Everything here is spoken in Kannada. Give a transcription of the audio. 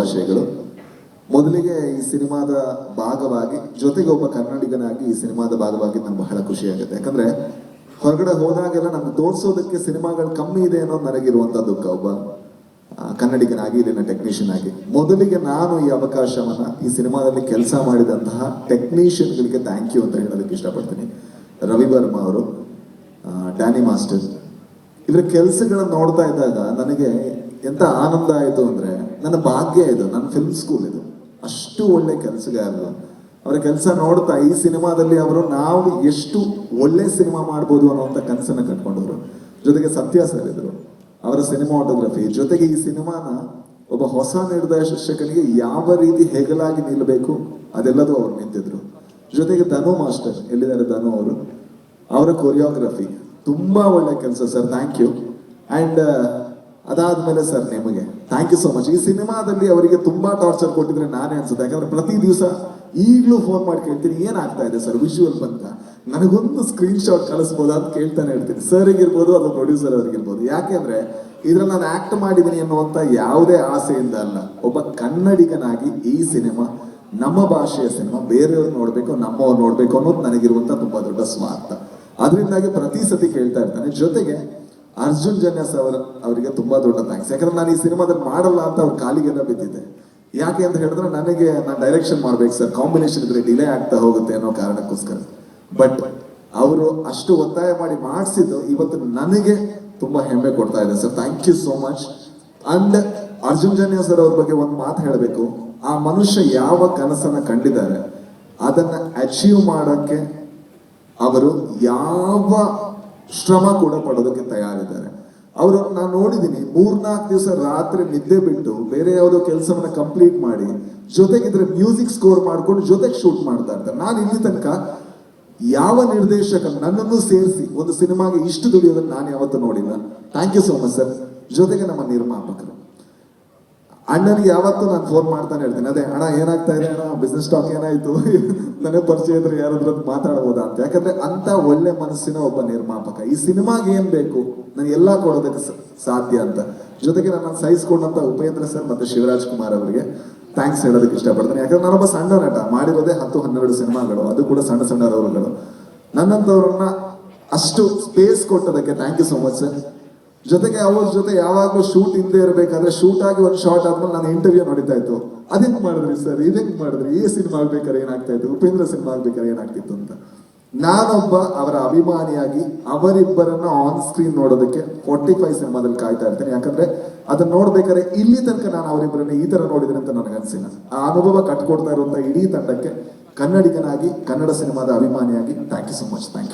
ಶುಭಾಶಯಗಳು. ಮೊದಲಿಗೆ ಈ ಸಿನಿಮಾದ ಭಾಗವಾಗಿ, ಜೊತೆಗೆ ಒಬ್ಬ ಕನ್ನಡಿಗನಾಗಿ ಈ ಸಿನಿಮಾದ ಭಾಗವಾಗಿ ನಂಗೆ ಬಹಳ ಖುಷಿಯಾಗುತ್ತೆ. ಯಾಕಂದ್ರೆ ಹೊರಗಡೆ ಹೋದಾಗೆಲ್ಲ ನಮ್ಗೆ ತೋರಿಸೋದಕ್ಕೆ ಸಿನಿಮಾಗಳು ಕಮ್ಮಿ ಇದೆ ಅನ್ನೋದು ನನಗಿರುವಂಥ ದುಃಖ. ಒಬ್ಬ ಕನ್ನಡಿಗನಾಗಿ, ಇಲ್ಲಿನ ಟೆಕ್ನಿಷಿಯನ್ ಆಗಿ ಮೊದಲಿಗೆ ನಾನು ಈ ಅವಕಾಶವನ್ನ ಈ ಸಿನಿಮಾದಲ್ಲಿ ಕೆಲಸ ಮಾಡಿದಂತಹ ಟೆಕ್ನಿಷಿಯನ್ಗಳಿಗೆ ಥ್ಯಾಂಕ್ ಯು ಅಂತ ಹೇಳೋದಕ್ಕೆ ಇಷ್ಟಪಡ್ತೀನಿ. ರವಿ ವರ್ಮಾ ಅವರು, ಡ್ಯಾನಿ ಮಾಸ್ಟರ್, ಇವರ ಕೆಲಸಗಳನ್ನ ನೋಡ್ತಾ ಇದ್ದಾಗ ನನಗೆ ಎಂತ ಆನಂದ ಆಯಿತು ಅಂದ್ರೆ, ನನ್ನ ಭಾಗ್ಯ ಇದು, ನನ್ನ ಫಿಲ್ಮ್ ಸ್ಕೂಲ್ ಇದು. ಅಷ್ಟು ಒಳ್ಳೆ ಕೆಲಸಗಾರರು. ಅವರ ಕೆಲಸ ನೋಡ್ತಾ ಈ ಸಿನಿಮಾದಲ್ಲಿ ಅವರು ನಾವು ಎಷ್ಟು ಒಳ್ಳೆ ಸಿನಿಮಾ ಮಾಡ್ಬೋದು ಅನ್ನೋಂಥ ಕನಸನ್ನ ಕಟ್ಕೊಂಡವರು. ಜೊತೆಗೆ ಸತ್ಯ ಸರ್ ಇದ್ರು, ಅವರ ಸಿನಿಮಾಟೋಗ್ರಫಿ, ಜೊತೆಗೆ ಈ ಸಿನಿಮಾನ ಒಬ್ಬ ಹೊಸ ನಿರ್ದೇಶಕನಿಗೆ ಯಾವ ರೀತಿ ಹೆಗಲಾಗಿ ನಿಲ್ಲಬೇಕು ಅದೆಲ್ಲದೂ ಅವ್ರು ನಿಂತಿದ್ರು. ಜೊತೆಗೆ ಧನು ಮಾಸ್ಟರ್, ಎಲ್ಲಿದ್ದಾರೆ ಧನು ಅವರು, ಅವರ ಕೊರಿಯೋಗ್ರಫಿ ತುಂಬಾ ಒಳ್ಳೆ ಕೆಲಸ ಸರ್, ಥ್ಯಾಂಕ್ ಯು. ಅಂಡ್ ಅದಾದ್ಮೇಲೆ ಸರ್ ನಿಮಗೆ ಥ್ಯಾಂಕ್ ಯು ಸೋ ಮಚ್. ಈ ಸಿನಿಮಾದಲ್ಲಿ ಅವರಿಗೆ ತುಂಬಾ ಟಾರ್ಚರ್ ಕೊಟ್ಟಿದ್ರೆ ನಾನೇ ಅನ್ಸುತ್ತೆ. ಯಾಕಂದ್ರೆ ಪ್ರತಿ ದಿವಸ ಈಗಲೂ ಫೋನ್ ಮಾಡಿ ಕೇಳ್ತೀನಿ, ಏನಾಗ್ತಾ ಇದೆ ಸರ್, ವಿಜುವಲ್ ಬಂತ, ನನಗೊಂದು ಸ್ಕ್ರೀನ್ ಶಾಟ್ ಕಳಿಸ್ಬೋದು ಅಂತ ಕೇಳ್ತಾನೆ ಇರ್ತೀನಿ. ಸರ್ ಇರ್ಬೋದು ಅಥವಾ ಪ್ರೊಡ್ಯೂಸರ್ ಅವ್ರಿಗಿರ್ಬೋದು. ಯಾಕೆಂದ್ರೆ ಇದ್ರಲ್ಲಿ ನಾನು ಆಕ್ಟ್ ಮಾಡಿದ್ದೀನಿ ಅನ್ನುವಂಥ ಯಾವುದೇ ಆಸೆಯಿಂದ ಅಲ್ಲ. ಒಬ್ಬ ಕನ್ನಡಿಗನಾಗಿ ಈ ಸಿನಿಮಾ ನಮ್ಮ ಭಾಷೆಯ ಸಿನಿಮಾ, ಬೇರೆಯವ್ರು ನೋಡ್ಬೇಕು, ನಮ್ಮವ್ರು ನೋಡ್ಬೇಕು ಅನ್ನೋದು ನನಗಿರುವಂತ ತುಂಬಾ ದೊಡ್ಡ ಸ್ವಾರ್ಥ. ಅದರಿಂದಾಗಿ ಪ್ರತಿ ಸತಿ ಕೇಳ್ತಾ ಇರ್ತಾನೆ. ಜೊತೆಗೆ ಅರ್ಜುನ್ ಜನ್ಯಾಸ್ ಅವರಿಗೆ ತುಂಬಾ ದೊಡ್ಡ ಥ್ಯಾಂಕ್ಸ್. ಯಾಕಂದ್ರೆ ನಾನು ಈ ಸಿನಿಮಾದಲ್ಲಿ ಮಾಡಲ್ಲ ಅಂತ ಅವ್ರ ಕಾಲಿಗೆಲ್ಲ ಬಿದ್ದಿದ್ದೆ. ಯಾಕೆ ಅಂತ ಹೇಳಿದ್ರೆ ನಾನು ಡೈರೆಕ್ಷನ್ ಮಾಡ್ಬೇಕು ಸರ್, ಕಾಂಬಿನೇಷನ್ ಇದ್ರೆ ಡಿಲೇ ಆಗ್ತಾ ಹೋಗುತ್ತೆ ಅನ್ನೋ ಕಾರಣಕ್ಕೋಸ್ಕರ. ಬಟ್ ಅವರು ಅಷ್ಟು ಒತ್ತಾಯ ಮಾಡಿ ಮಾಡಿಸಿದ್ದು ಇವತ್ತು ನನಗೆ ತುಂಬಾ ಹೆಮ್ಮೆ ಕೊಡ್ತಾ ಇದೆ sir, thank you so much. And Arjun Janya's sir ಅವ್ರ ಬಗ್ಗೆ ಒಂದು ಮಾತು ಹೇಳಬೇಕು. ಆ ಮನುಷ್ಯ ಯಾವ ಕನಸನ್ನ ಕಂಡಿದ್ದಾರೆ ಅದನ್ನ ಅಚೀವ್ ಮಾಡೋಕ್ಕೆ ಅವರು ಯಾವ ಶ್ರಮ ಕೂಡ ಪಡೋದಕ್ಕೆ ತಯಾರಿದ್ದಾರೆ. ಅವರು ನಾನು ನೋಡಿದ್ದೀನಿ 3-4 ದಿವಸ ರಾತ್ರಿ ನಿದ್ದೆ ಬಿಟ್ಟು ಬೇರೆ ಯಾವುದೋ ಕೆಲಸವನ್ನ ಕಂಪ್ಲೀಟ್ ಮಾಡಿ, ಜೊತೆಗಿದ್ರೆ ಮ್ಯೂಸಿಕ್ ಸ್ಕೋರ್ ಮಾಡ್ಕೊಂಡು ಜೊತೆಗೆ ಶೂಟ್ ಮಾಡ್ತಾ ಇರ್ತಾರೆ. ನಾನು ಇಲ್ಲಿ ತನಕ ಯಾವ ನಿರ್ದೇಶಕ ನನ್ನನ್ನು ಸೇರಿಸಿ ಒಂದು ಸಿನಿಮಾಗೆ ಇಷ್ಟು ದುಡಿಯೋದನ್ನ ನಾನು ಯಾವತ್ತೂ ನೋಡಿಲ್ಲ. Thank you so much sir. ಜೊತೆಗೆ ನಮ್ಮ ನಿರ್ಮಾಪಕರು, ಅಣ್ಣನಿಗೆ ಯಾವತ್ತೂ ನಾನು ಫೋನ್ ಮಾಡ್ತಾನೆ ಇರ್ತೀನಿ, ಅದೇ ಅಣ್ಣ ಏನಾಗ್ತಾ ಇದೆ ಅಣ್ಣ, ಬಿಸ್ನೆಸ್ ಟಾಕ್ ಏನಾಯ್ತು, ನನಗೆ ಪರಿಚಯ ಇದ್ರೆ ಯಾರಾದ್ರೂ ಮಾತಾಡಬಹುದಾ ಅಂತ. ಯಾಕಂದ್ರೆ ಅಂತ ಒಳ್ಳೆ ಮನಸ್ಸಿನ ಒಬ್ಬ ನಿರ್ಮಾಪಕ. ಈ ಸಿನಿಮಾಗೆ ಏನ್ ಬೇಕು ನಾನು ಎಲ್ಲ ಕೊಡೋದಕ್ಕೆ ಸಾಧ್ಯ ಅಂತ. ಜೊತೆಗೆ ನನ್ನ ಸಹಿಸ್ಕೊಂಡಂತ ಉಪೇಂದ್ರ ಸರ್ ಮತ್ತೆ ಶಿವರಾಜ್ ಕುಮಾರ್ ಅವರಿಗೆ ಥ್ಯಾಂಕ್ಸ್ ಹೇಳೋದಕ್ಕೆ ಇಷ್ಟಪಡ್ತೀನಿ. ಯಾಕಂದ್ರೆ ನಾನೊಬ್ಬ ಸಣ್ಣ ನಟ, ಮಾಡಿರೋದೇ 10-12 ಸಿನಿಮಾಗಳು, ಅದು ಕೂಡ ಸಣ್ಣ ಸಣ್ಣ ರೋಲ್ಗಳು. ನನ್ನಂತವ್ರನ್ನ ಅಷ್ಟು ಸ್ಪೇಸ್ ಕೊಟ್ಟದಕ್ಕೆ thank you so much sir. ಜೊತೆಗೆ ಅವ್ರ ಜೊತೆ ಯಾವಾಗಲೂ ಶೂಟ್ ಹಿಂದೆ ಇರಬೇಕಾದ್ರೆ, ಶೂಟ್ ಆಗಿ ಒಂದು ಶಾರ್ಟ್ ಆದ್ಮೇಲೆ ನಾನು ಇಂಟರ್ವ್ಯೂ ನೋಡಿತಾ ಇತ್ತು, ಅದೇಂಗ್ ಮಾಡಿದ್ರಿ ಸರ್, ಇದೇಂಗ್ ಮಾಡಿದ್ರಿ, ಈ ಸಿನಿಮಾ ಆಗ್ಬೇಕಾದ್ರೆ ಏನಾಗ್ತಾ ಇತ್ತು, ಉಪೇಂದ್ರ ಸಿನಿಮಾ ಆಗ್ಬೇಕಾದ್ರೆ ಏನಾಗ್ತಿತ್ತು ಅಂತ. ನಾನೊಬ್ಬ ಅವರ ಅಭಿಮಾನಿಯಾಗಿ ಅವರಿಬ್ಬರನ್ನ ಆನ್ ಸ್ಕ್ರೀನ್ ನೋಡೋದಕ್ಕೆ 45 ಸಿನಿಮಾದಲ್ಲಿ ಕಾಯ್ತಾ ಇರ್ತೇನೆ. ಯಾಕಂದ್ರೆ ಅದನ್ನ ನೋಡ್ಬೇಕಾದ್ರೆ ಇಲ್ಲಿ ತನಕ ನಾನು ಅವರಿಬ್ಬರನ್ನ ಈ ತರ ನೋಡಿದ್ರೆ ಅಂತ ನನಗನ್ಸಿಲ್ಲ. ಆ ಅನುಭವ ಕಟ್ಕೊಡ್ತಾ ಇರುವಂತ ಇಡೀ ತಂಡಕ್ಕೆ ಕನ್ನಡಿಗನಾಗಿ, ಕನ್ನಡ ಸಿನಿಮಾದ ಅಭಿಮಾನಿಯಾಗಿ thank you so much. Thank you.